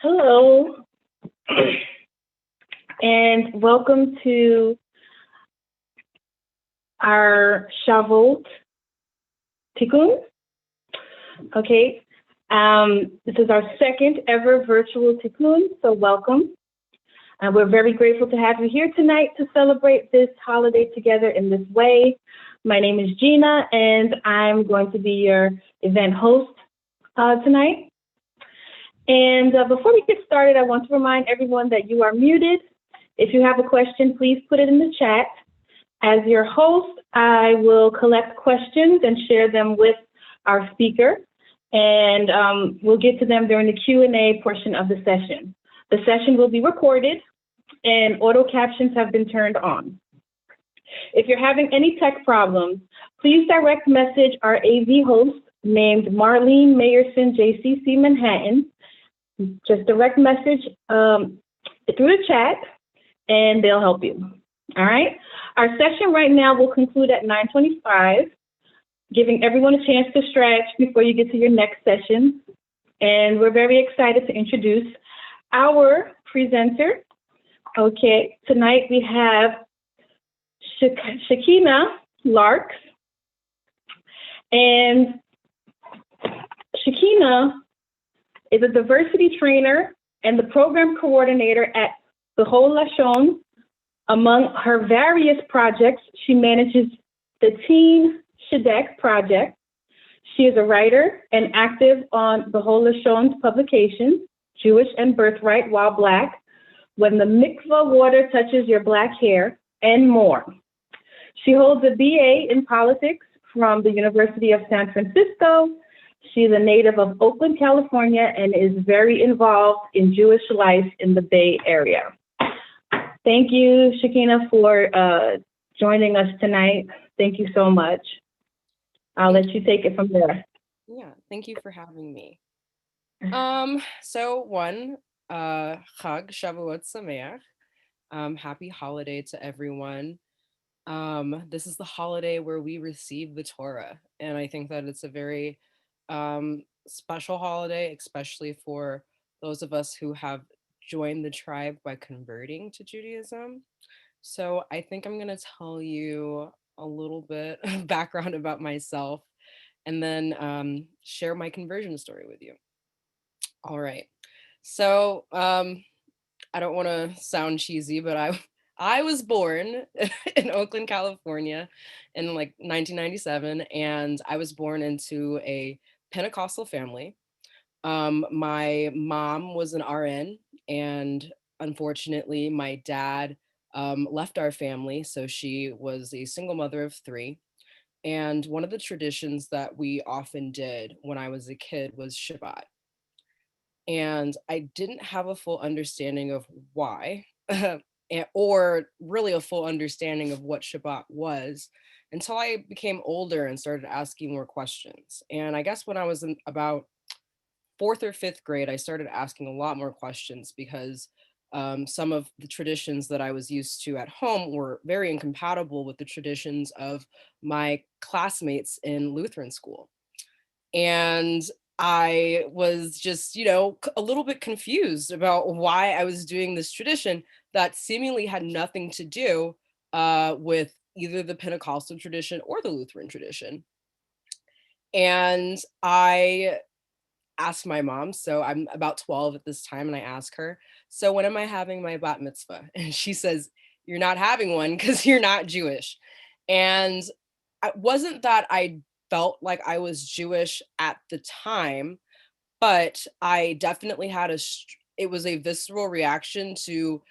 Hello, and welcome to our Shavuot Tikkun. Okay, this is our second ever virtual Tikkun, so welcome. We're very grateful to have you here tonight to celebrate this holiday together in this way. My name is Gina, and I'm going to be your event host tonight. And before we get started, I want to remind everyone that you are muted. If you have a question, please put it in the chat. As your host, I will collect questions and share them with our speaker, and we'll get to them during the Q&A portion of the session. The session will be recorded, and auto captions have been turned on. If you're having any tech problems, please direct message our AV host named Marlene Mayerson, JCC Manhattan. Just direct message through the chat, and they'll help you. All right? Our session right now will conclude at 9:25, giving everyone a chance to stretch before you get to your next session. And we're very excited to introduce our presenter. Okay, tonight we have Shekhiynah Larks. And Shekhiynah is a diversity trainer and the program coordinator at Bechol Lashon. Among her various projects, she manages the Teen Shedek project. She is a writer and active on Bechol Lashon's publications, Jewish and Birthright While Black, When the Mikvah Water Touches Your Black Hair, and more. She holds a BA in politics from the University of San Francisco. She's a native of Oakland, California, and is very involved in Jewish life in the Bay Area. Thank you, Shekhiynah, for joining us tonight. Thank you so much. I'll let you take it from there. Yeah, thank you for having me. So Chag Shavuot Sameach. Happy holiday to everyone. This is the holiday where we receive the Torah, and I think that it's a very special holiday, especially for those of us who have joined the tribe by converting to Judaism. So I think I'm going to tell you a little bit of background about myself and then share my conversion story with you. All right. So I don't want to sound cheesy, but I was born in Oakland, California in like 1997, and I was born into a Pentecostal family. My mom was an RN, and unfortunately, my dad left our family, so she was a single mother of three. And one of the traditions that we often did when I was a kid was Shabbat. And I didn't have a full understanding of why, or really a full understanding of what Shabbat was until I became older and started asking more questions. And I guess when I was in about fourth or fifth grade, I started asking a lot more questions because some of the traditions that I was used to at home were very incompatible with the traditions of my classmates in Lutheran school. And I was just, a little bit confused about why I was doing this tradition that seemingly had nothing to do with either the Pentecostal tradition or the Lutheran tradition. And I asked my mom, so I'm about 12 at this time, and I asked her, so when am I having my bat mitzvah? And she says, you're not having one because you're not Jewish. And it wasn't that I felt like I was Jewish at the time, but I definitely had it was a visceral reaction to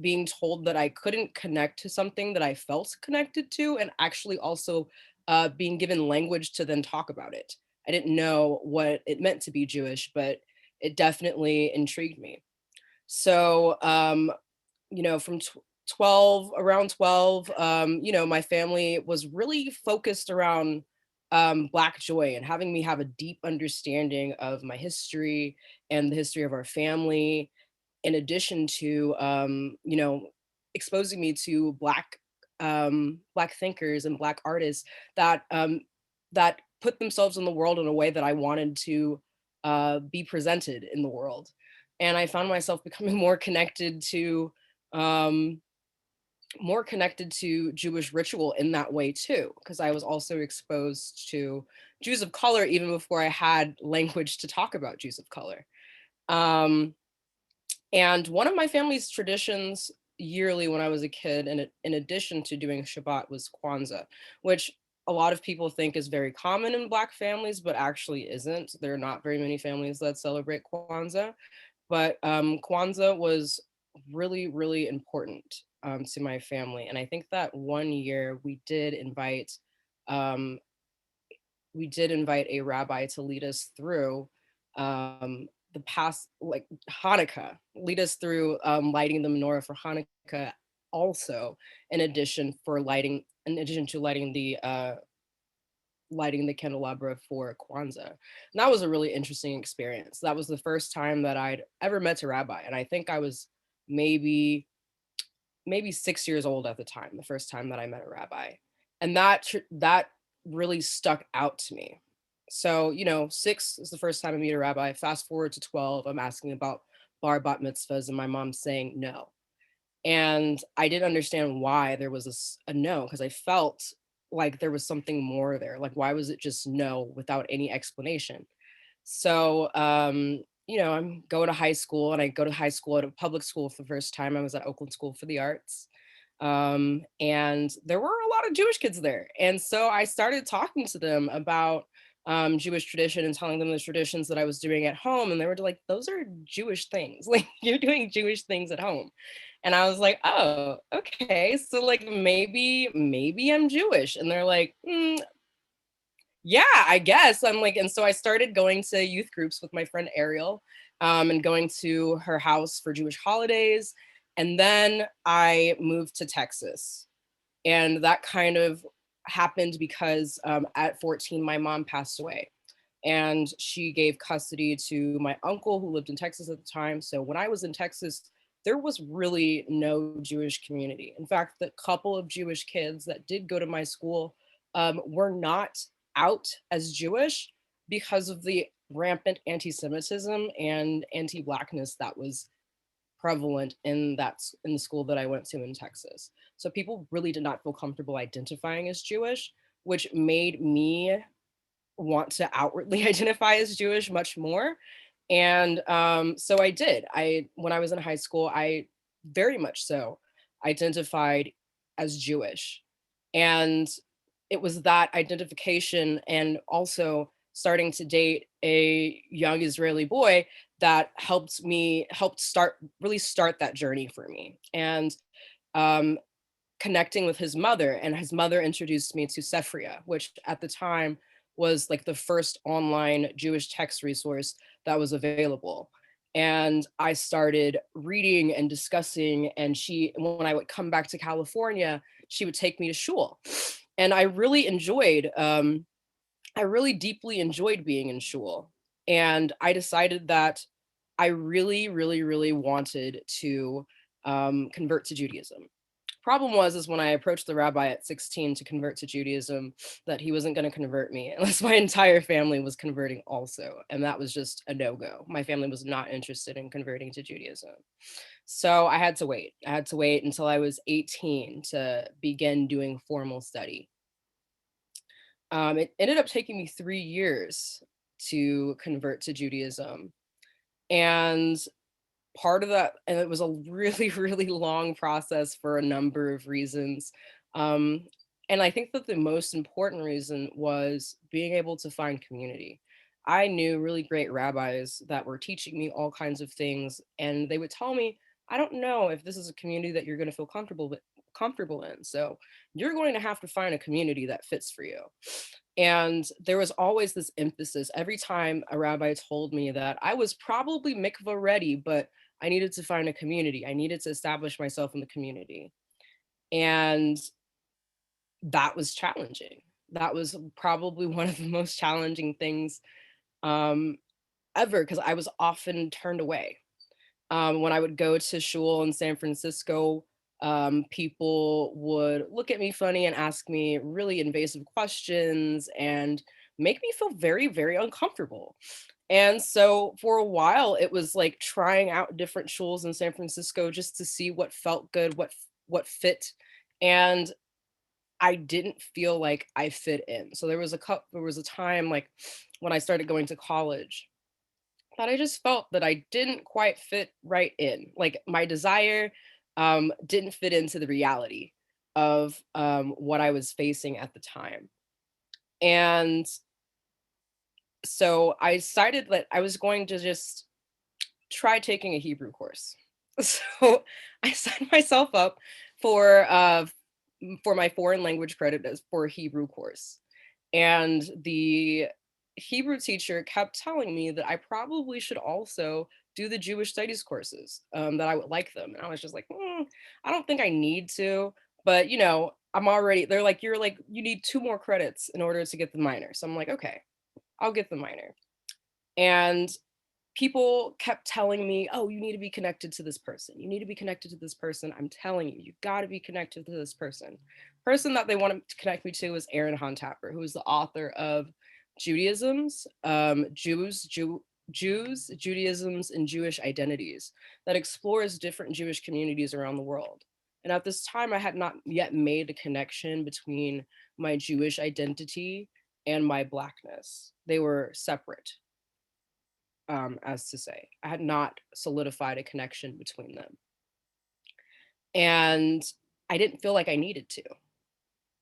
being told that I couldn't connect to something that I felt connected to, and actually also being given language to then talk about it. I didn't know what it meant to be Jewish, but it definitely intrigued me. So, from 12, around 12, my family was really focused around Black joy and having me have a deep understanding of my history and the history of our family, in addition to, exposing me to Black thinkers and Black artists that put themselves in the world in a way that I wanted to be presented in the world. And I found myself becoming um, more connected to Jewish ritual in that way too, because I was also exposed to Jews of color even before I had language to talk about Jews of color. Um, and one of my family's traditions yearly when I was a kid, and in addition to doing Shabbat, was Kwanzaa, which a lot of people think is very common in Black families, but actually isn't. There are not very many families that celebrate Kwanzaa. But Kwanzaa was really, really important to my family. And I think that one year um, we did invite a rabbi to lead us through the past, like Hanukkah, lead us through lighting the menorah for Hanukkah, also in addition to lighting the candelabra for Kwanzaa. And that was a really interesting experience. That was the first time that I'd ever met a rabbi, and I think I was maybe 6 years old at the time, the first time that I met a rabbi. And that really stuck out to me. So, 6 is the first time I meet a rabbi. Fast forward to 12, I'm asking about bar bat mitzvahs, and my mom's saying no. And I didn't understand why there was a no, because I felt like there was something more there. Like, why was it just no without any explanation? So, I'm going to high school, and I go to high school at a public school for the first time. I was at Oakland School for the Arts. And there were a lot of Jewish kids there. And so I started talking to them about Jewish tradition and telling them the traditions that I was doing at home. And they were like, those are Jewish things. Like, you're doing Jewish things at home. And I was like, oh, okay. So like maybe I'm Jewish. And they're like, yeah, I guess. I'm like, and so I started going to youth groups with my friend Ariel, and going to her house for Jewish holidays. And then I moved to Texas. And that kind of happened because at 14, my mom passed away. And she gave custody to my uncle who lived in Texas at the time. So when I was in Texas, there was really no Jewish community. In fact, the couple of Jewish kids that did go to my school were not out as Jewish because of the rampant anti-Semitism and anti-Blackness that was prevalent in the school that I went to in Texas. So people really did not feel comfortable identifying as Jewish, which made me want to outwardly identify as Jewish much more. And so I did. When I was in high school, I very much so identified as Jewish. And it was that identification and also starting to date a young Israeli boy that helped start that journey for me. And um, connecting with his mother, and his mother introduced me to Sephria, which at the time was like the first online Jewish text resource that was available. And I started reading and discussing, and when I would come back to California, she would take me to shul. And I really deeply enjoyed being in shul. And I decided that I really, really, really wanted to convert to Judaism. Problem was, is when I approached the rabbi at 16 to convert to Judaism, that he wasn't going to convert me unless my entire family was converting also. And that was just a no-go. My family was not interested in converting to Judaism. So I had to wait. I had to wait until I was 18 to begin doing formal study. It ended up taking me 3 years to convert to Judaism. And part of that, and it was a really, really long process for a number of reasons. Um, and I think that the most important reason was being able to find community. I knew really great rabbis that were teaching me all kinds of things, and they would tell me, I don't know if this is a community that you're going to feel comfortable in. So you're going to have to find a community that fits for you. And there was always this emphasis every time a rabbi told me that I was probably mikvah ready, but I needed to find a community. I needed to establish myself in the community. And that was challenging. That was probably one of the most challenging things um, ever, because I was often turned away. When I would go to shul in San Francisco, people would look at me funny and ask me really invasive questions and make me feel very, very uncomfortable. And so for a while, it was like trying out different shuls in San Francisco just to see what felt good, what fit. And I didn't feel like I fit in. So there was a time like when I started going to college that I just felt that I didn't quite fit right in. Like my desire didn't fit into the reality of what I was facing at the time. And so I decided that I was going to just try taking a Hebrew course. So I signed myself up for for my foreign language credit as for a Hebrew course. And the Hebrew teacher kept telling me that I probably should also do the Jewish studies courses, that I would like them. And I was just like, I don't think I need to, but I'm already, they're like, you need 2 more credits in order to get the minor. So I'm like, okay, I'll get the minor. And people kept telling me, "Oh, you need to be connected to this person. You need to be connected to this person. I'm telling you, you've got to be connected to this person." Person that they wanted to connect me to is Aaron Hontapper, who is the author of Judaism's Jews, Judaisms, and Jewish Identities that explores different Jewish communities around the world. And at this time, I had not yet made a connection between my Jewish identity and my Blackness. They were separate, as to say. I had not solidified a connection between them. And I didn't feel like I needed to,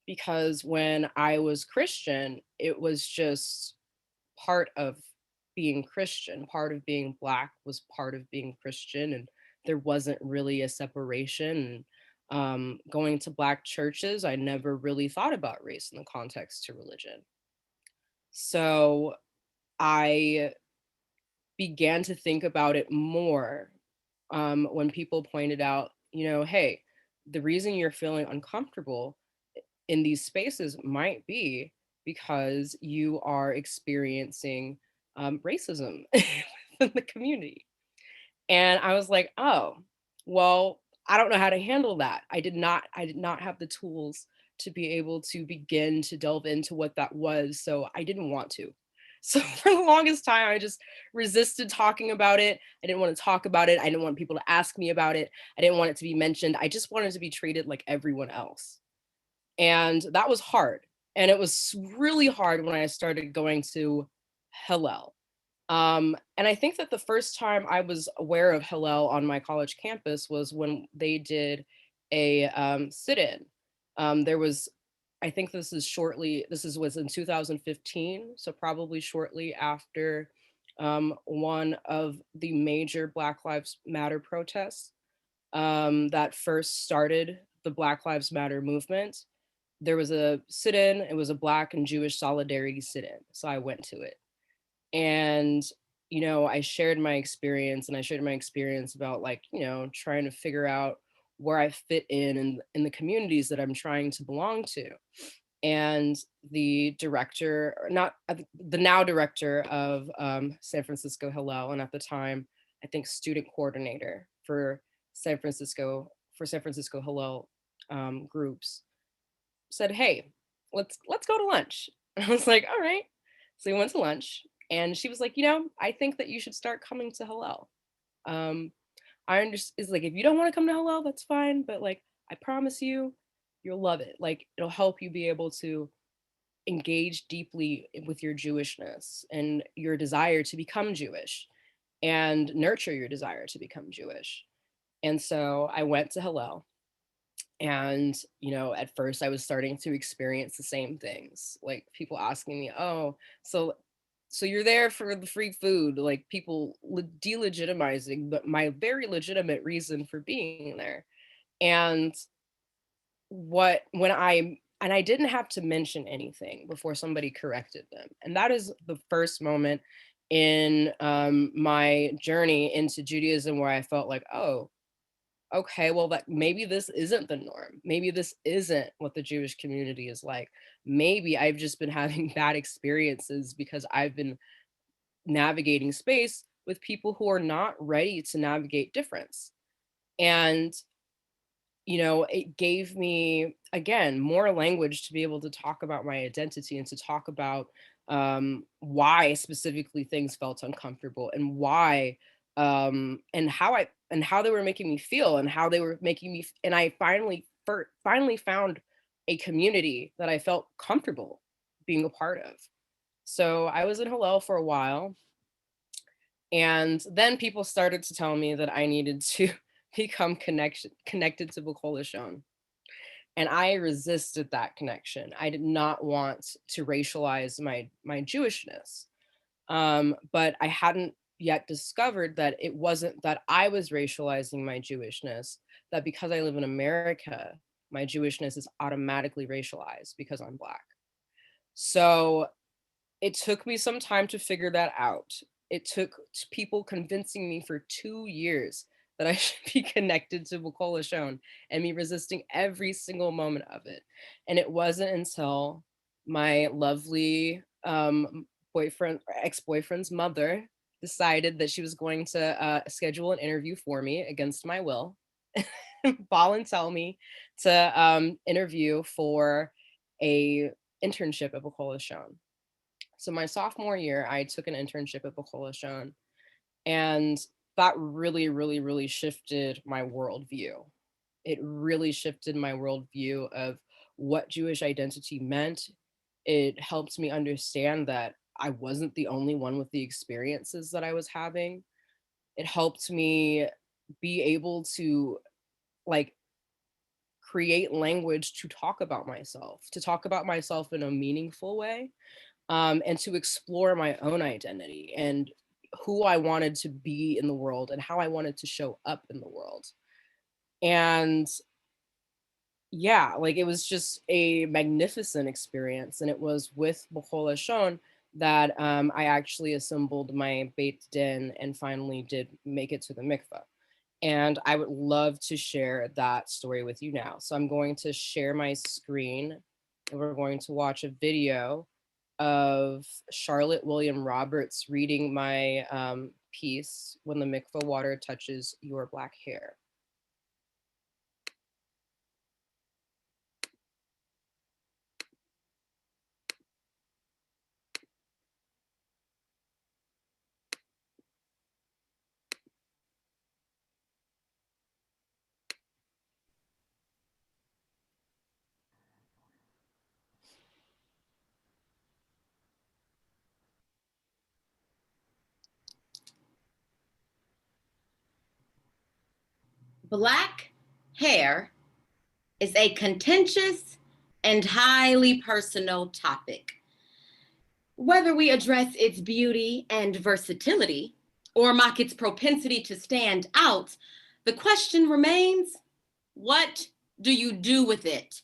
because when I was Christian, it was just part of being Christian. Part of being Black was part of being Christian, and there wasn't really a separation. Going to Black churches, I never really thought about race in the context to religion. So I began to think about it more when people pointed out, hey, the reason you're feeling uncomfortable in these spaces might be because you are experiencing racism in the community. And I was like, oh, well, I don't know how to handle that. I did not have the tools to be able to begin to delve into what that was. So I didn't want to. So for the longest time, I just resisted talking about it. I didn't want to talk about it. I didn't want people to ask me about it. I didn't want it to be mentioned. I just wanted to be treated like everyone else. And that was hard. And it was really hard when I started going to Hillel. And I think that the first time I was aware of Hillel on my college campus was when they did a sit-in. There was, I think was in 2015, so probably shortly after one of the major Black Lives Matter protests that first started the Black Lives Matter movement. There was a sit-in. It was a Black and Jewish solidarity sit-in, so I went to it. And I shared my experience, and I shared my experience about, like, trying to figure out where I fit in the communities that I'm trying to belong to. And the director, or not the now director of San Francisco Hillel, and at the time I think student coordinator for San Francisco Hillel groups, said, "Hey, let's go to lunch." And I was like, "All right." So we went to lunch, and she was like, "I think that you should start coming to Hillel. Um, I understand. It's like, if you don't want to come to Hillel, that's fine, but like, I promise you, you'll love it. Like, it'll help you be able to engage deeply with your Jewishness and your desire to become Jewish, and nurture your desire to become Jewish." And so I went to Hillel. And at first I was starting to experience the same things, like people asking me, "Oh, so you're there for the free food," like people delegitimizing but my very legitimate reason for being there. And what when I and I didn't have to mention anything before somebody corrected them, and that is the first moment in my journey into Judaism where I felt like, oh, okay, well, that maybe this isn't the norm. Maybe this isn't what the Jewish community is like. Maybe I've just been having bad experiences because I've been navigating space with people who are not ready to navigate difference. And it gave me, again, more language to be able to talk about my identity and to talk about why specifically things felt uncomfortable, and why, and how they were making me feel, and how they were making me, and I finally found a community that I felt comfortable being a part of. So I was in Hillel for a while, and then people started to tell me that I needed to become connected to B'chol. And I resisted that connection. I did not want to racialize my Jewishness. But I hadn't yet discovered that it wasn't that I was racializing my Jewishness, that because I live in America, my Jewishness is automatically racialized because I'm Black. So it took me some time to figure that out. It took people convincing me for 2 years that I should be connected to B'chol and me resisting every single moment of it. And it wasn't until my lovely ex-boyfriend's mother decided that she was going to schedule an interview for me against my will, volunteer me to interview for a internship at B'chol. So my sophomore year, I took an internship at B'chol, and that really, really, really shifted my worldview. It really shifted my worldview of what Jewish identity meant. It helped me understand that I wasn't the only one with the experiences that I was having. It helped me be able to like create language to talk about myself in a meaningful way, and to explore my own identity and who I wanted to be in the world and how I wanted to show up in the world. And yeah, like it was just a magnificent experience. And it was with B'chol Hashon that I actually assembled my Beit Din and finally did make it to the mikveh. And I would love to share that story with you now. So I'm going to share my screen and we're going to watch a video of Charlotte William Roberts reading my piece, When the Mikveh Water Touches Your Black Hair. Black hair is a contentious and highly personal topic. Whether we address its beauty and versatility or mock its propensity to stand out, the question remains, what do you do with it?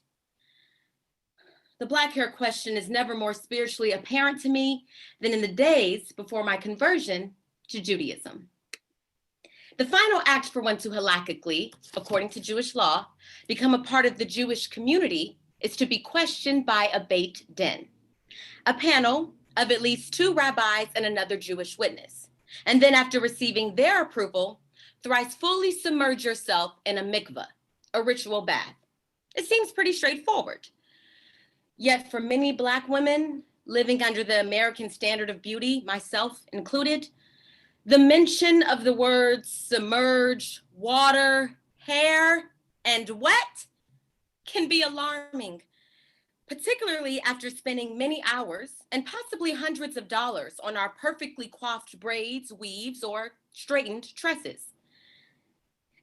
The Black hair question is never more spiritually apparent to me than in the days before my conversion to Judaism. The final act for one to halakhically, according to Jewish law, become a part of the Jewish community is to be questioned by a Beit Din, a panel of at least 2 rabbis and another Jewish witness. And then after receiving their approval, thrice fully submerge yourself in a mikveh, a ritual bath. It seems pretty straightforward. Yet for many Black women living under the American standard of beauty, myself included, the mention of the words submerge, water, hair, and wet can be alarming, particularly after spending many hours and possibly hundreds of dollars on our perfectly coiffed braids, weaves, or straightened tresses.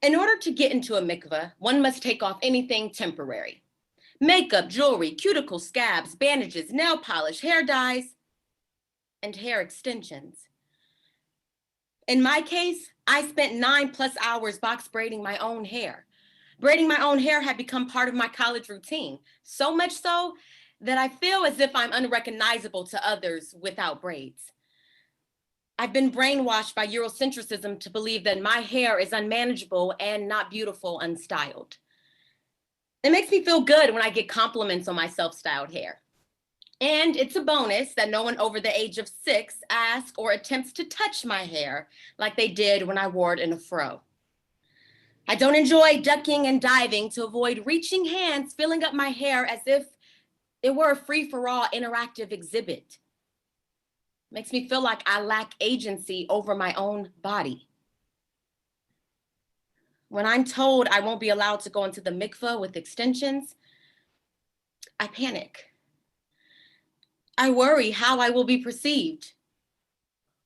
In order to get into a mikveh, one must take off anything temporary. Makeup, jewelry, cuticle scabs, bandages, nail polish, hair dyes, and hair extensions. In my case, I spent 9+ hours box braiding my own hair. Braiding my own hair had become part of my college routine, so much so that I feel as if I'm unrecognizable to others without braids. I've been brainwashed by Eurocentrism to believe that my hair is unmanageable and not beautiful unstyled. It makes me feel good when I get compliments on my self-styled hair. And it's a bonus that no one over the age of 6 asks or attempts to touch my hair like they did when I wore it in a fro. I don't enjoy ducking and diving to avoid reaching hands filling up my hair as if it were a free-for-all interactive exhibit. Makes me feel like I lack agency over my own body. When I'm told I won't be allowed to go into the mikveh with extensions, I panic. I worry how I will be perceived.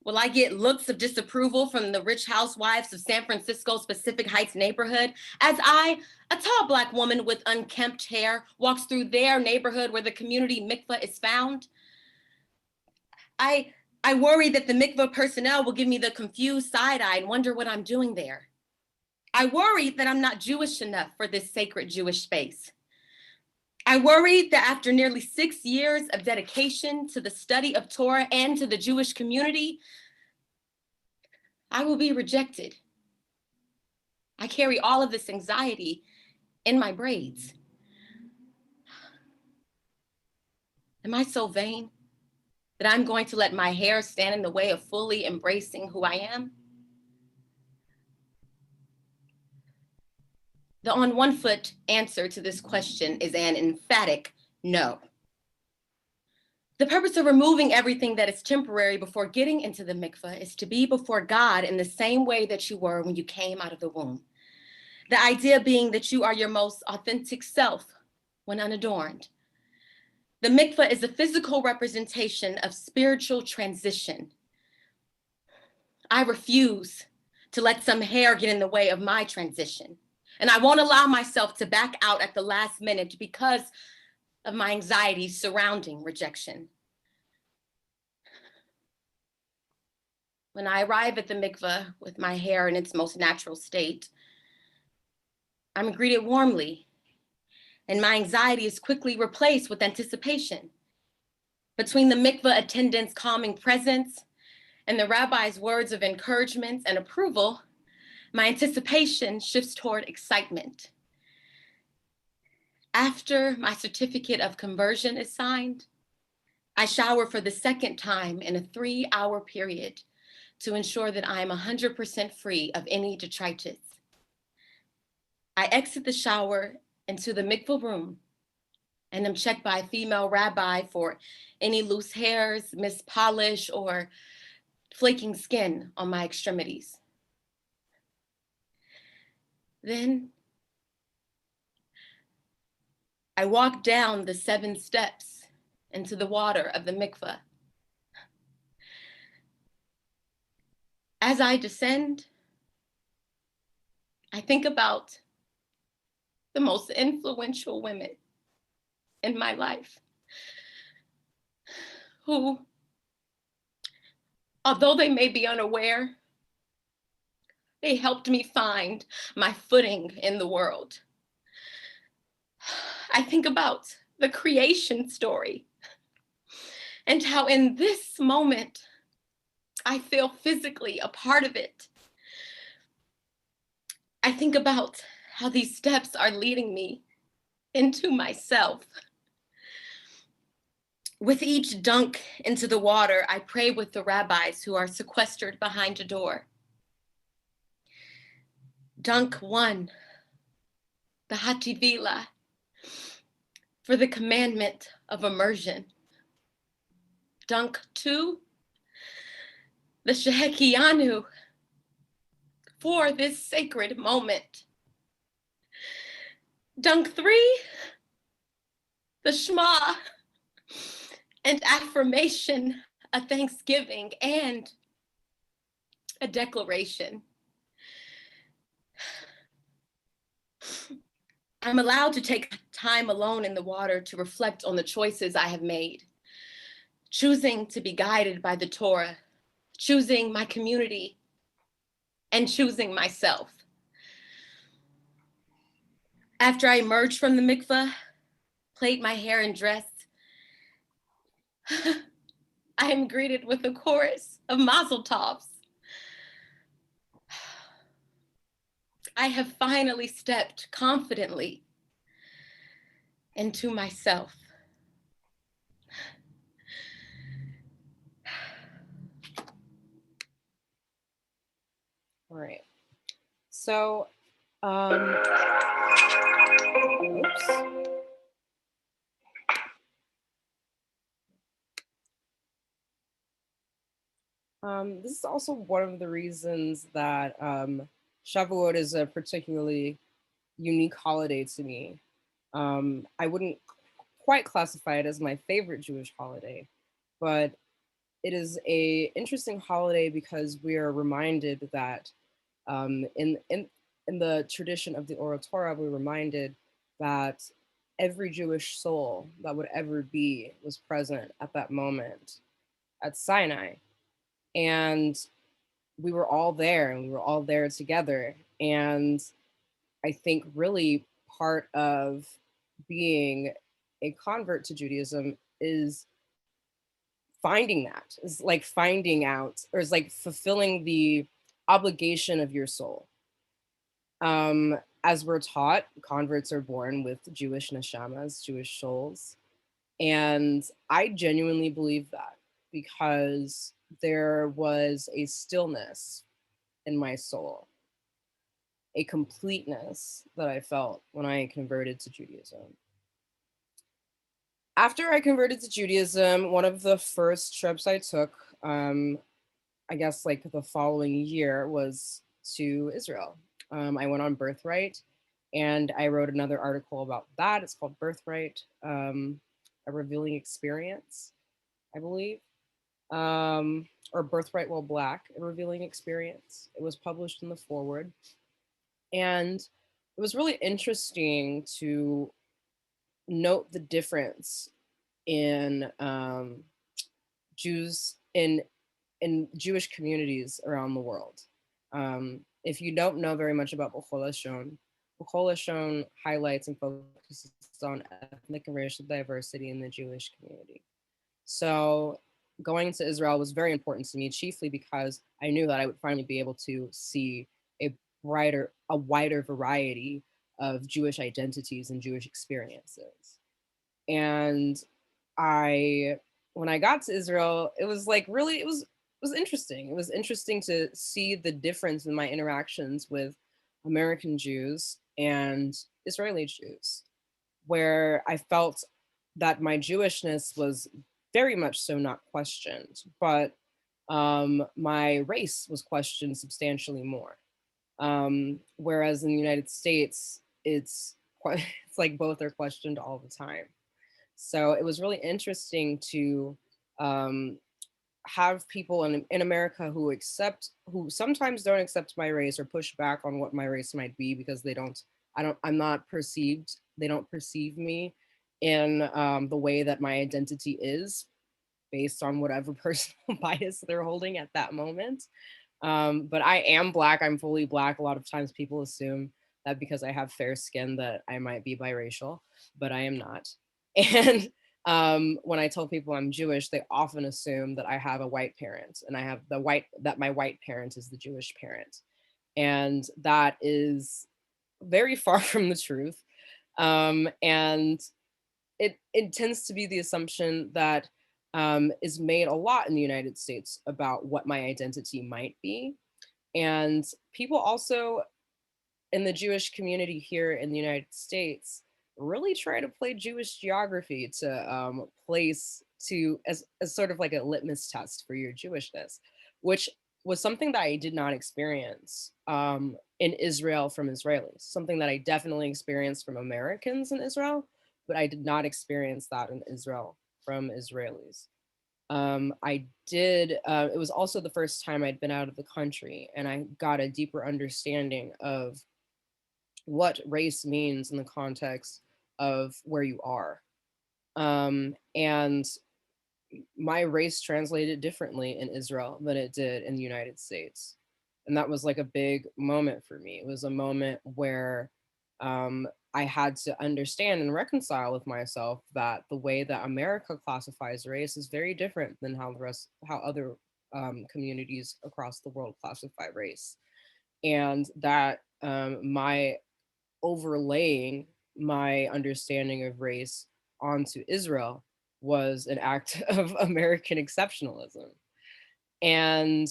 Will I get looks of disapproval from the rich housewives of San Francisco's Pacific Heights neighborhood as I, a tall Black woman with unkempt hair, walks through their neighborhood where the community mikveh is found? I worry that the mikveh personnel will give me the confused side eye and wonder what I'm doing there. I worry that I'm not Jewish enough for this sacred Jewish space. I worry that after nearly 6 years of dedication to the study of Torah and to the Jewish community, I will be rejected. I carry all of this anxiety in my braids. Am I so vain that I'm going to let my hair stand in the way of fully embracing who I am? The on one foot answer to this question is an emphatic no. The purpose of removing everything that is temporary before getting into the mikveh is to be before God in the same way that you were when you came out of the womb. The idea being that you are your most authentic self when unadorned. The mikveh is a physical representation of spiritual transition. I refuse to let some hair get in the way of my transition. And I won't allow myself to back out at the last minute because of my anxiety surrounding rejection. When I arrive at the mikveh with my hair in its most natural state, I'm greeted warmly, and my anxiety is quickly replaced with anticipation. Between the mikveh attendant's calming presence and the rabbi's words of encouragement and approval, my anticipation shifts toward excitement. After my certificate of conversion is signed, I shower for the second time in a 3-hour period to ensure that I am 100% free of any detritus. I exit the shower into the mikveh room and am checked by a female rabbi for any loose hairs, mispolish, or flaking skin on my extremities. Then I walk down the 7 steps into the water of the mikveh. As I descend, I think about the most influential women in my life who, although they may be unaware, they helped me find my footing in the world. I think about the creation story and how in this moment, I feel physically a part of it. I think about how these steps are leading me into myself. With each dunk into the water, I pray with the rabbis who are sequestered behind a door. Dunk 1, the Hativila, for the commandment of immersion. Dunk 2, the Shekhiynah, for this sacred moment. Dunk 3, the Shema, and affirmation, a thanksgiving, and a declaration. I'm allowed to take time alone in the water to reflect on the choices I have made, choosing to be guided by the Torah, choosing my community, and choosing myself. After I emerge from the mikveh, plait my hair and dress, I am greeted with a chorus of mazel tovs. I have finally stepped confidently into myself. All right. So, oops. This is also one of the reasons that Shavuot is a particularly unique holiday to me. I wouldn't quite classify it as my favorite Jewish holiday, but it is a interesting holiday because we are reminded that um, in, in, in the tradition of the Oral Torah, we're reminded that every Jewish soul that would ever be was present at that moment at Sinai. And we were all there and we were all there together. And I think really part of being a convert to Judaism is finding that, is like finding out, or is like fulfilling the obligation of your soul. As we're taught, converts are born with Jewish neshamas, Jewish souls. And I genuinely believe that because there was a stillness in my soul, a completeness that I felt when I converted to Judaism. After I converted to Judaism, one of the first trips I took, I guess like the following year, was to Israel. I went on Birthright and I wrote another article about that. It's called Birthright, a revealing experience, I believe, or Birthright While Black, a revealing experience. It was published in the foreword. And it was really interesting to note the difference in Jews in Jewish communities around the world. If you don't know very much about B'chol Hashon highlights and focuses on ethnic and racial diversity in the Jewish community. So going to Israel was very important to me, chiefly because I knew that I would finally be able to see a wider variety of Jewish identities and Jewish experiences. And when I got to Israel, it was like really, it was interesting. It was interesting to see the difference in my interactions with American Jews and Israeli Jews, where I felt that my Jewishness was very much so not questioned, but my race was questioned substantially more. Whereas in the United States, it's like both are questioned all the time. So it was really interesting to um, have people in America who sometimes don't accept my race or push back on what my race might be because I'm not perceived, they don't perceive me in the way that my identity is based on whatever personal bias they're holding at that moment. But I am Black, I'm fully Black. A lot of times people assume that because I have fair skin that I might be biracial, but I am not. And when I tell people I'm Jewish, they often assume that I have a white parent and that my white parent is the Jewish parent. And that is very far from the truth. And it tends to be the assumption that is made a lot in the United States about what my identity might be. And people also in the Jewish community here in the United States really try to play Jewish geography to place to as sort of like a litmus test for your Jewishness, which was something that I did not experience in Israel from Israelis, something that I definitely experienced from Americans in Israel, but I did not experience that in Israel from Israelis. It was also the first time I'd been out of the country, and I got a deeper understanding of what race means in the context of where you are. And my race translated differently in Israel than it did in the United States. And that was like a big moment for me. It was a moment where I had to understand and reconcile with myself that the way that America classifies race is very different than how other communities across the world classify race. And that my overlaying my understanding of race onto Israel was an act of American exceptionalism. And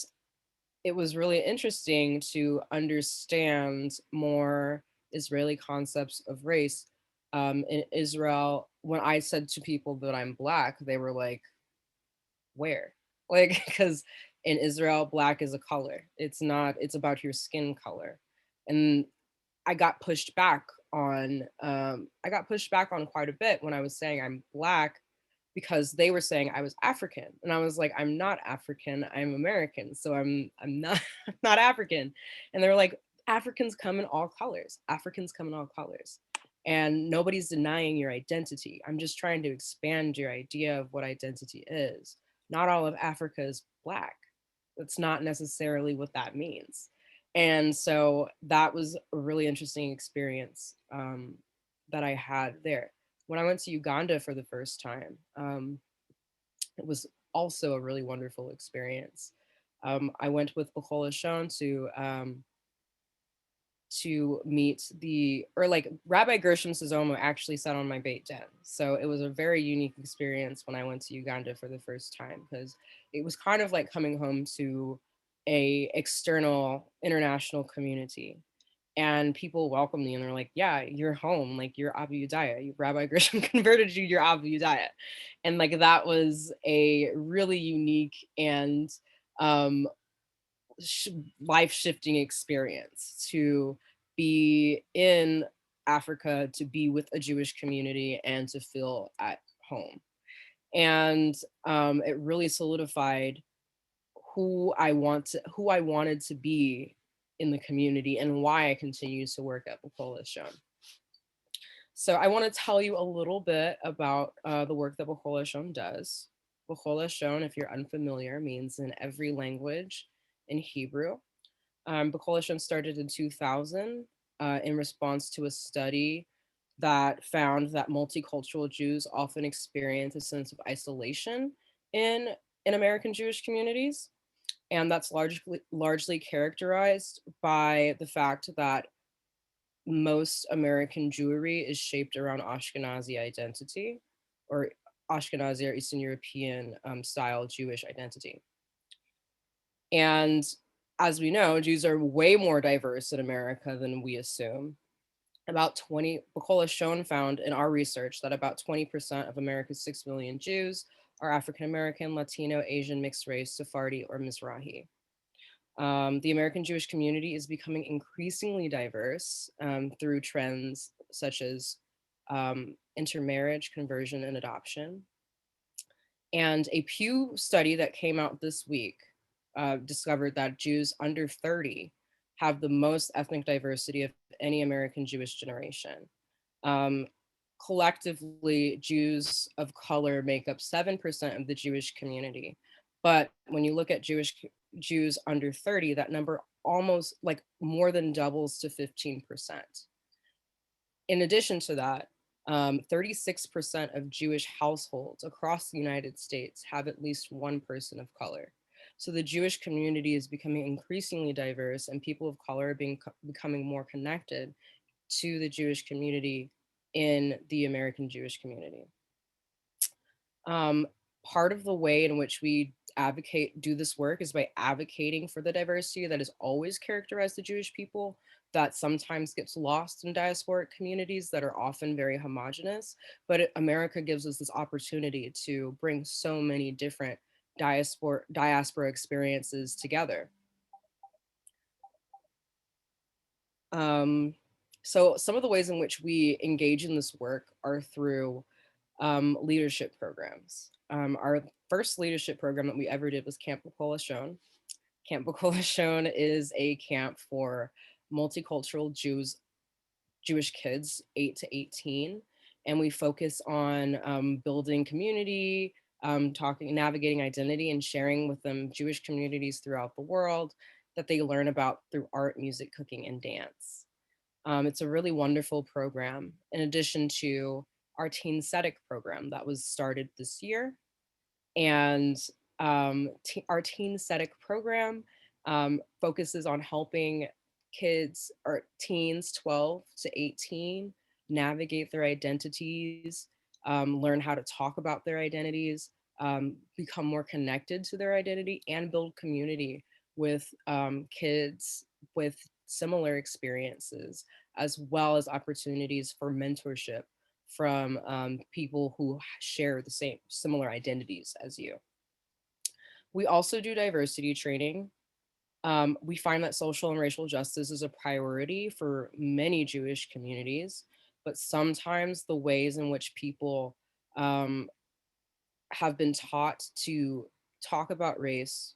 it was really interesting to understand more Israeli concepts of race. In Israel, when I said to people that I'm Black, they were like, where? Like, because In Israel, black is a color. It's not, it's about your skin color. And I got pushed back I got pushed back on quite a bit when I was saying I'm black, because they were saying I was African. And I was like, I'm not African, I'm American. So I'm not not African. And they were like, Africans come in all colors. Africans come in all colors. And nobody's denying your identity. I'm just trying to expand your idea of what identity is. Not all of Africa is black. That's not necessarily what that means. And so that was a really interesting experience that I had there. When I went to Uganda for the first time, it was also a really wonderful experience. I went with Bukola Shon to meet the, or like Rabbi Gershom Suzomo actually sat on my Beit Den. So it was a very unique experience when I went to Uganda for the first time, because it was kind of like coming home to a external international community. And people welcomed me and they're like, yeah, you're home. Like, you're Abu Udaya. Rabbi Gershom converted you, you're Abu Udaya. And like, that was a really unique and um, life-shifting experience to be in Africa, to be with a Jewish community, and to feel at home. And it really solidified who I wanted to be in the community, and why I continue to work at Bukola Shon. So I want to tell you a little bit about the work that Bukola Shon does. Bukola Shon, if you're unfamiliar, means in every language in Hebrew. Bukola Shon started in 2000 in response to a study that found that multicultural Jews often experience a sense of isolation in American Jewish communities. And that's largely characterized by the fact that most American Jewry is shaped around Ashkenazi identity, or Ashkenazi or Eastern European style Jewish identity. And as we know, Jews are way more diverse in America than we assume. Bukola Shon found in our research that about 20% of America's 6 million Jews are African American, Latino, Asian, mixed race, Sephardi, or Mizrahi. The American Jewish community is becoming increasingly diverse through trends such as intermarriage, conversion, and adoption. And a Pew study that came out this week discovered that Jews under 30 have the most ethnic diversity of any American Jewish generation. Um, Collectively, Jews of color make up 7% of the Jewish community. But when you look at Jews under 30, that number almost like more than doubles to 15%. In addition to that, 36% of Jewish households across the United States have at least one person of color. So the Jewish community is becoming increasingly diverse, and people of color are becoming more connected to the Jewish community in the American Jewish community. Part of the way in which we do this work is by advocating for the diversity that has always characterized the Jewish people, that sometimes gets lost in diasporic communities that are often very homogenous. But America gives us this opportunity to bring so many different diaspora experiences together. So some of the ways in which we engage in this work are through leadership programs. Our first leadership program that we ever did was Camp Bukola Shon. Camp Bukola Shon is a camp for multicultural Jewish kids, 8 to 18. And we focus on building community, navigating identity, and sharing with them Jewish communities throughout the world that they learn about through art, music, cooking, and dance. It's a really wonderful program, in addition to our Teen SETIC program that was started this year. And our Teen SETIC program focuses on helping kids or teens 12 to 18 navigate their identities, learn how to talk about their identities, become more connected to their identity, and build community with kids with similar experiences, as well as opportunities for mentorship from people who share the similar identities as you. We also do diversity training. We find that social and racial justice is a priority for many Jewish communities, but sometimes the ways in which people um, have been taught to talk about race,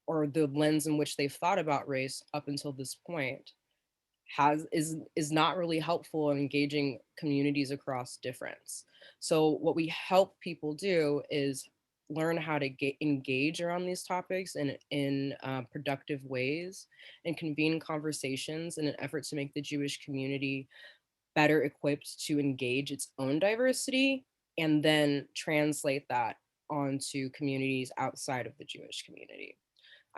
or the lens in which they've thought about race up until this point, is not really helpful in engaging communities across difference. So what we help people do is learn how to engage around these topics in productive ways, and convene conversations in an effort to make the Jewish community better equipped to engage its own diversity, and then translate that onto communities outside of the Jewish community.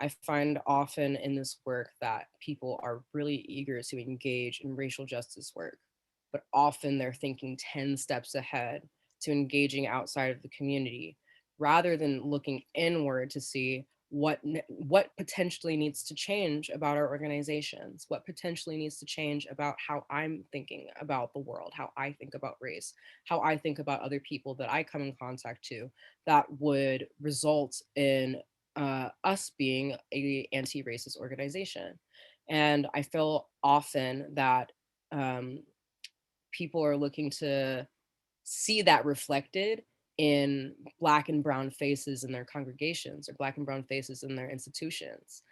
I find often in this work that people are really eager to engage in racial justice work, but often they're thinking 10 steps ahead to engaging outside of the community, rather than looking inward to see what potentially needs to change about our organizations, what potentially needs to change about how I'm thinking about the world, how I think about race, how I think about other people that I come in contact to, that would result in us being a anti-racist organization. And I feel often that um, people are looking to see that reflected in Black and brown faces in their congregations, or Black and brown faces in their institutions.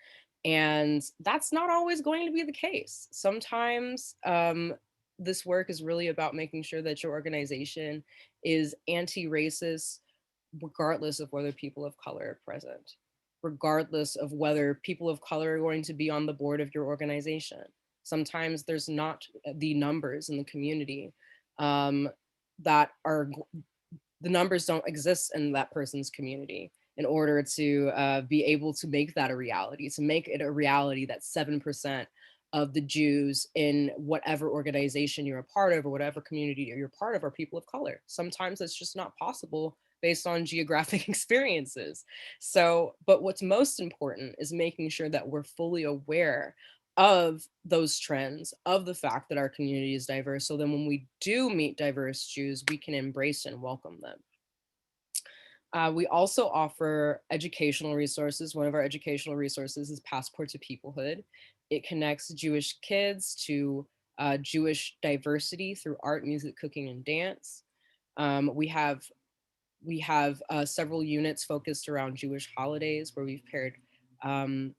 And that's not always going to be the case. Sometimes this work is really about making sure that your organization is anti-racist, regardless of whether people of color are present, regardless of whether people of color are going to be on the board of your organization. Sometimes there's not the numbers in the community um, that are, the numbers don't exist in that person's community in order to be able to make that a reality, to make it a reality that 7% of the Jews in whatever organization you're a part of, or whatever community you're part of, are people of color. Sometimes it's just not possible based on geographic experiences. So, but what's most important is making sure that we're fully aware of those trends, of the fact that our community is diverse. So then when we do meet diverse Jews, we can embrace and welcome them. We also offer educational resources. One of our educational resources is Passport to Peoplehood. It connects Jewish kids to Jewish diversity through art, music, cooking, and dance. We have several units focused around Jewish holidays, where we've paired um,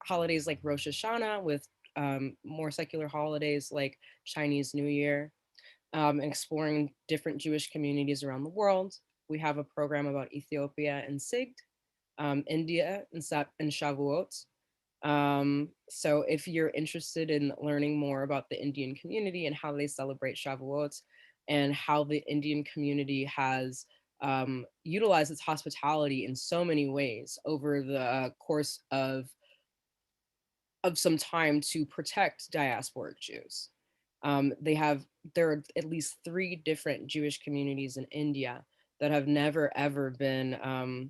holidays like Rosh Hashanah with more secular holidays like Chinese New Year, exploring different Jewish communities around the world. We have a program about Ethiopia and Sigd, India and Shavuot. So if you're interested in learning more about the Indian community and how they celebrate Shavuot, and how the Indian community has utilized its hospitality in so many ways over the course of some time to protect diasporic Jews. There are at least 3 different Jewish communities in India that have never ever been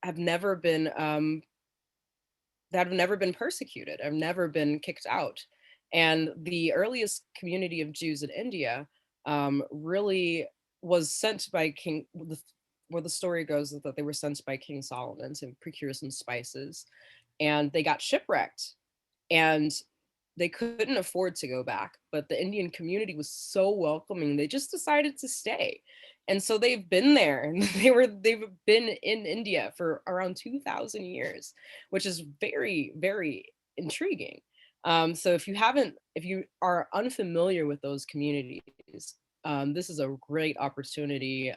have never been that have never been persecuted, have never been kicked out. And the earliest community of Jews in India really was sent by where the story goes is that they were sent by King Solomon to procure some spices, and they got shipwrecked, and they couldn't afford to go back, but the Indian community was so welcoming, they just decided to stay. And so they've been there, and they've been in India for around 2,000 years, which is very, very intriguing. So if you are unfamiliar with those communities, this is a great opportunity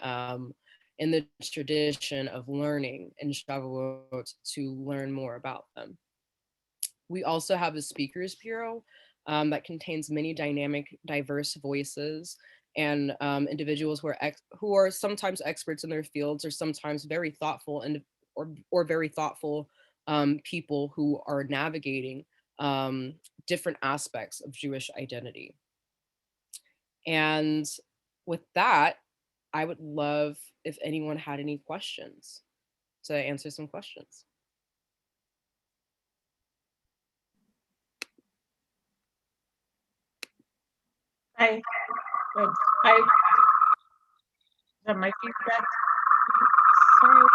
in the tradition of learning in Shavuot to learn more about them. We also have a speakers bureau that contains many dynamic, diverse voices, and individuals who are sometimes experts in their fields, or sometimes very thoughtful or very thoughtful people who are navigating different aspects of Jewish identity. And with that, I would love if anyone had any questions, to answer some questions. Hi. Good. Hi. Is that my feedback? Sorry.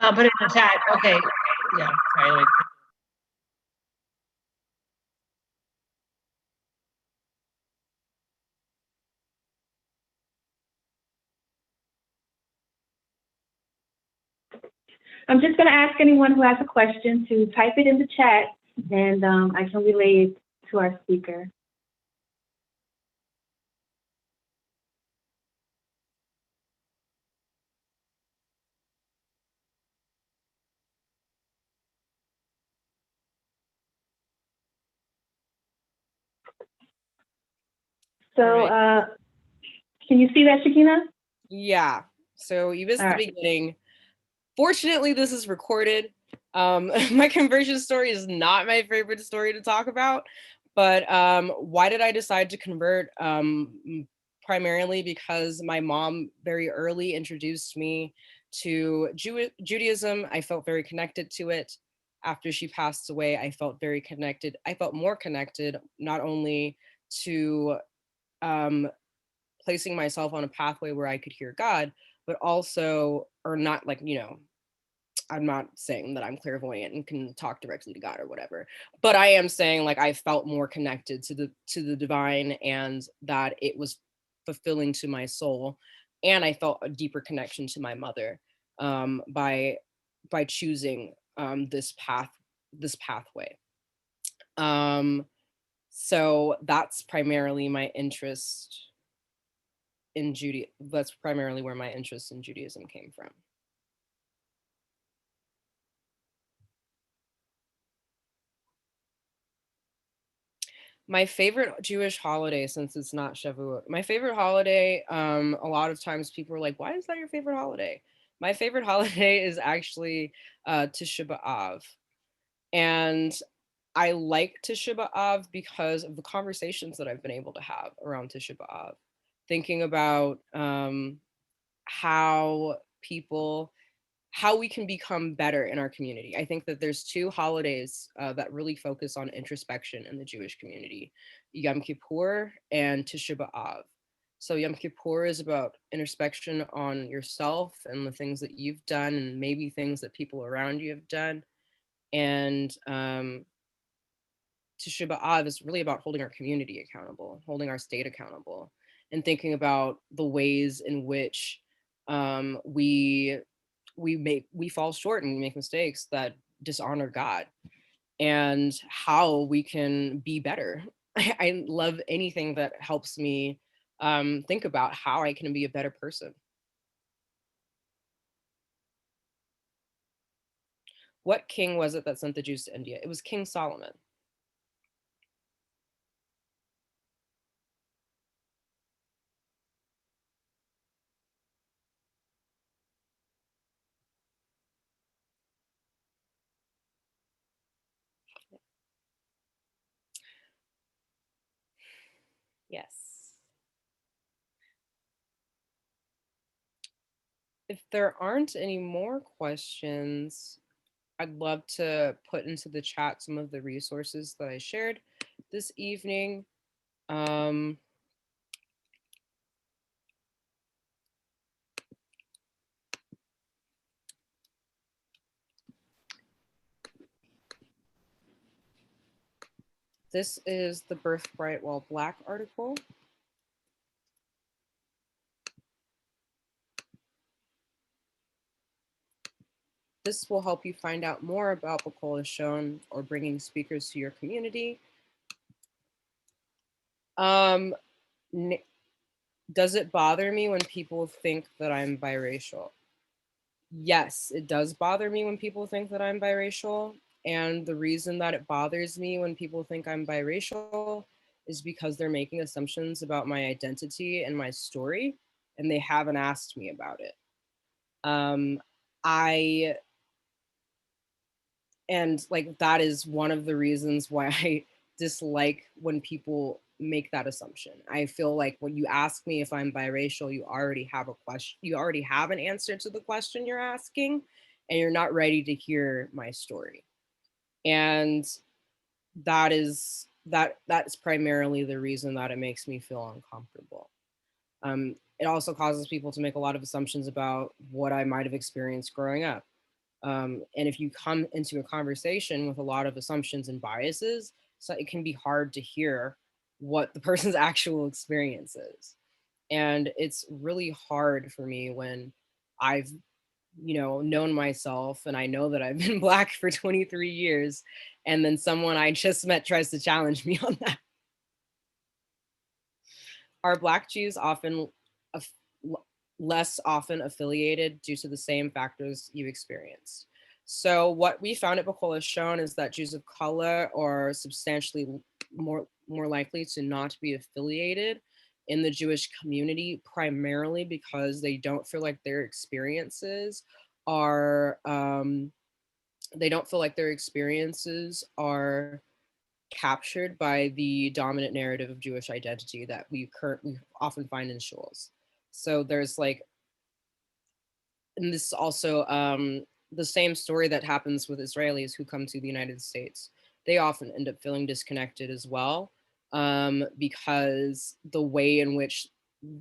I'll put it in the chat. Okay. Yeah. Sorry. Let me. I'm just going to ask anyone who has a question to type it in the chat, and I can relay it to our speaker. So, right. can you see that, Shekhiynah? Yeah. So you missed the beginning. Fortunately, this is recorded. My conversion story is not my favorite story to talk about, but why did I decide to convert? Primarily because my mom very early introduced me to Judaism. I felt very connected to it. After she passed away, I felt very connected. I felt more connected, not only to placing myself on a pathway where I could hear God, but also, or not like, I'm not saying that I'm clairvoyant and can talk directly to God or whatever, but I am saying like I felt more connected to the divine, and that it was fulfilling to my soul, and I felt a deeper connection to my mother by choosing this pathway. So that's primarily my interest in Judaism. That's primarily where my interest in Judaism came from. My favorite Jewish holiday, since it's not Shavuot, my favorite holiday, a lot of times people are like, why is that your favorite holiday? My favorite holiday is actually Tisha B'Av. And I like Tisha B'Av because of the conversations that I've been able to have around Tisha B'Av, thinking about how we can become better in our community. I think that there's two holidays that really focus on introspection in the Jewish community: Yom Kippur and Tisha B'Av. So Yom Kippur is about introspection on yourself and the things that you've done, and maybe things that people around you have done. And Tisha B'Av is really about holding our community accountable, holding our state accountable, and thinking about the ways in which we fall short and we make mistakes that dishonor God, and how we can be better. I love anything that helps me think about how I can be a better person. What king was it that sent the Jews to India? It was King Solomon. Yes. If there aren't any more questions, I'd love to put into the chat some of the resources that I shared this evening. This is the Birthright While Black article. This will help you find out more about B'Kol Hashon or bringing speakers to your community. Does it bother me when people think that I'm biracial? Yes, it does bother me when people think that I'm biracial. And the reason that it bothers me when people think I'm biracial is because they're making assumptions about my identity and my story, and they haven't asked me about it. And like that is one of the reasons why I dislike when people make that assumption. I feel like when you ask me if I'm biracial, you already have a question, you already have an answer to the question you're asking, and you're not ready to hear my story. And that's primarily the reason that it makes me feel uncomfortable. It also causes people to make a lot of assumptions about what I might have experienced growing up. And if you come into a conversation with a lot of assumptions and biases, so it can be hard to hear what the person's actual experience is. And it's really hard for me when I've, known myself and I know that I've been Black for 23 years, and then someone I just met tries to challenge me on that. Are Black Jews often less often affiliated due to the same factors you experienced? So what we found at Bechol has shown is that Jews of color are substantially more likely to not be affiliated in the Jewish community, primarily because they don't feel like their experiences are captured by the dominant narrative of Jewish identity that we currently often find in shuls. So there's like, and this is also the same story that happens with Israelis who come to the United States. They often end up feeling disconnected as well, because the way in which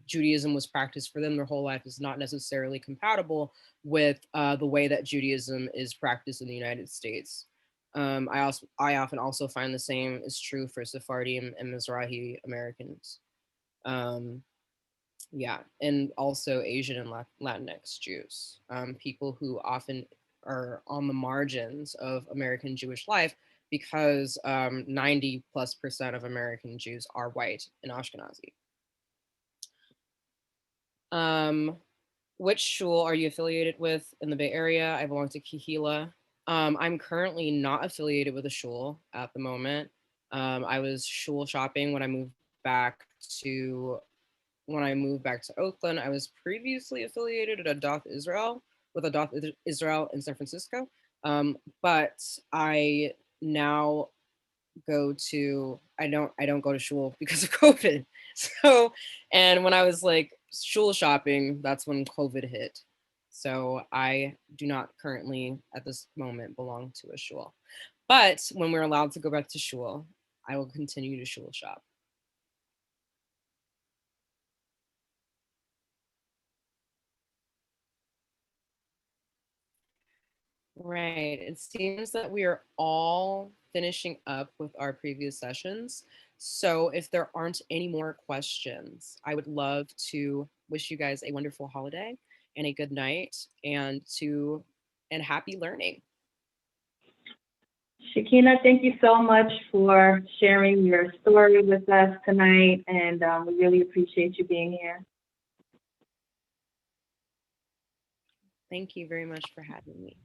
Judaism was practiced for them their whole life is not necessarily compatible with the way that Judaism is practiced in the United States. I often also find the same is true for Sephardim and Mizrahi Americans. Yeah, and also Asian and Latinx Jews, people who often are on the margins of American Jewish life because 90+% of American Jews are white and Ashkenazi. Which shul are you affiliated with in the Bay Area? I belong to Shekhiynah. I'm currently not affiliated with a shul at the moment. I was shul shopping when I moved back to Oakland. I was previously affiliated at Adath Israel with Adath Israel in San Francisco, but I now I don't go to shul because of COVID. So, and when I was like shul shopping, that's when COVID hit. So I do not currently at this moment belong to a shul. But when we're allowed to go back to shul, I will continue to shul shop. Right. It seems that we are all finishing up with our previous sessions. So if there aren't any more questions, I would love to wish you guys a wonderful holiday and a good night and happy learning. Shekhiynah, thank you so much for sharing your story with us tonight, and we really appreciate you being here. Thank you very much for having me.